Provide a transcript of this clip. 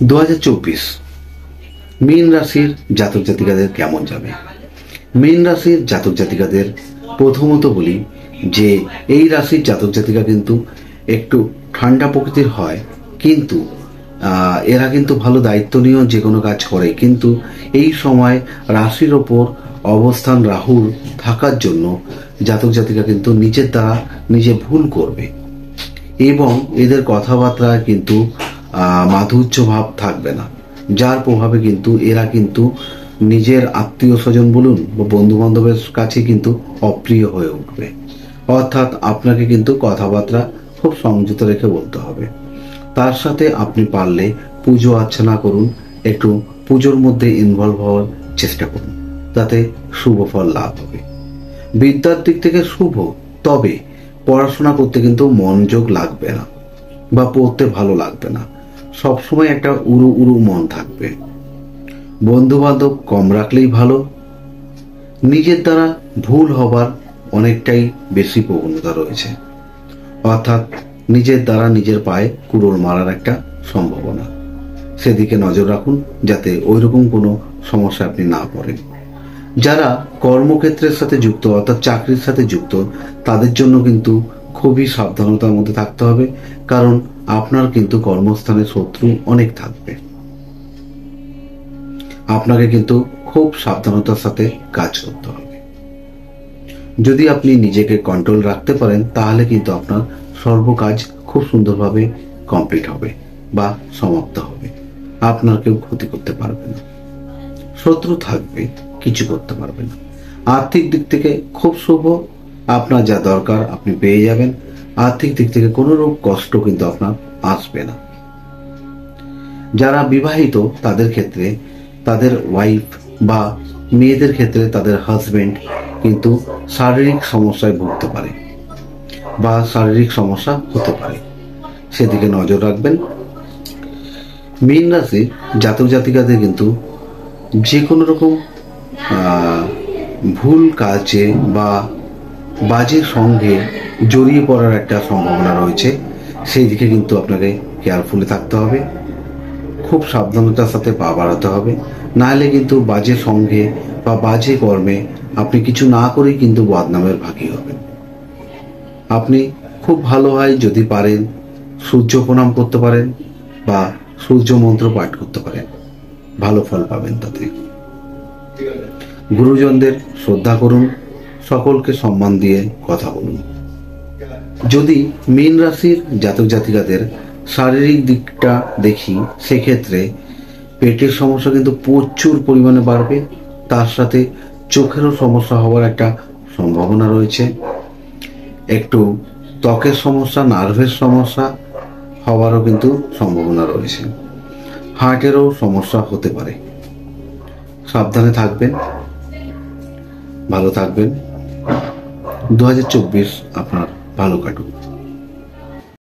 2024 মীন রাশির জাতক জাতিকাদের কেমন যাবে? মীন রাশির জাতক জাতিকাদের প্রথমত বলি যে এই রাশির জাতক জাতিকা কিন্তু একটু ঠান্ডা প্রকৃতির হয়, কিন্তু এরা কিন্তু ভালো দায়িত্ব নিয়েও যে কোনো কাজ করে। কিন্তু এই সময় রাশির ওপর অবস্থান রাহুর থাকার জন্য জাতক জাতিকা কিন্তু নিজের দ্বারা নিজে ভুল করবে এবং এদের কথাবার্তায় কিন্তু মাধুর্য ভাব থাকবে না, যার প্রভাবে কিন্তু এরা কিন্তু নিজের আত্মীয় স্বজন বলুন বা বন্ধু বান্ধবের কাছে কিন্তু অপ্রিয় হয়ে উঠবে। অর্থাৎ আপনাকে কিন্তু কথাবার্তা খুব সংযত রেখে বলতে হবে। তার সাথে আপনি পারলে পুজো অর্চনা করুন, একটু পুজোর মধ্যে ইনভলভ হওয়ার চেষ্টা করুন, তাতে শুভ ফল লাভ হবে। বিদ্যার দিক থেকে শুভ, তবে পড়াশোনা করতে কিন্তু মনোযোগ লাগবে না বা পড়তে ভালো লাগবে না, সবসময় একটা উড়ু উড়ু মন থাকবে। বন্ধু বান্ধব কম রাখলেই ভালো। নিজের দ্বারা ভুল হবার অনেকটাই বেশি প্রবণতা রয়েছে, অর্থাৎ নিজের দ্বারা নিজের পায়ে কুড়োল মারার একটা সম্ভাবনা, সেদিকে নজর রাখুন যাতে ওইরকম কোনো সমস্যা আপনি না পড়েন। যারা কর্মক্ষেত্রের সাথে যুক্ত অর্থাৎ চাকরির সাথে যুক্ত, তাদের জন্য কিন্তু খুবই সাবধানতার মধ্যে থাকতে হবে, কারণ আপনার কিন্তু কর্মস্থানে শত্রু অনেক থাকবে। আপনাকে কিন্তু খুব সাবধানতার সাথে কাজ করতে হবে। যদি আপনি নিজেকে কন্ট্রোল রাখতে পারেন তাহলে কিন্তু আপনার সর্ব কাজ খুব সুন্দরভাবে কমপ্লিট হবে বা সমাপ্ত হবে। আপনার কেউ ক্ষতি করতে পারবে না, শত্রু থাকবে, কিছু করতে পারবে না। আর্থিক দিক থেকে খুব শুভ, আপনার যা দরকার আপনি পেয়ে যাবেন। আর্থিক দিক থেকে কোনো রকম কষ্ট কিন্তু আপনার আসবে না। যারা বিবাহিত তাদের ক্ষেত্রে তাদের ওয়াইফ বা মেয়েদের ক্ষেত্রে তাদের হাজবেন্ড কিন্তু শারীরিক সমস্যায় ভুগতে পারে বা শারীরিক সমস্যা হতে পারে, সেদিকে নজর রাখবেন। মীন রাশির জাতক জাতিকাদের কিন্তু যে কোনো রকম ভুল কাজে বা বাজে সঙ্গে জড়িয়ে পড়ার একটা সম্ভাবনা রয়েছে, সেই দিকে কিন্তু আপনাকে কেয়ারফুলি থাকতে হবে। খুব সাবধানতার সাথে পা বাড়াতে হবে, নাহলে কিন্তু বাজে সঙ্গে বা বাজে কর্মে আপনি কিছু না করেই কিন্তু বদনামের ভাগী হবেন। আপনি খুব ভালো হয় যদি পারেন সূর্য প্রণাম করতে পারেন বা সূর্য মন্ত্র পাঠ করতে পারেন, ভালো ফল পাবেন তাতে। গুরুজনদের শ্রদ্ধা করুন, সকলকে সম্মান দিয়ে কথা বলুন। যদি মীন রাশির জাতক জাতিকাদের শারীরিক দিকটা দেখি, সেক্ষেত্রে পেটের সমস্যা কিন্তু প্রচুর পরিমাণে বাড়বে, তার সাথে চোখেরও সমস্যা হওয়ার একটা সম্ভাবনা রয়েছে। একটু ত্বকের সমস্যা, নার্ভের সমস্যা হওয়ারও কিন্তু সম্ভাবনা রয়েছে। হার্টেরও সমস্যা হতে পারে। সাবধানে থাকবেন, ভালো থাকবেন। 2024 আপনার ভালো কাটুক।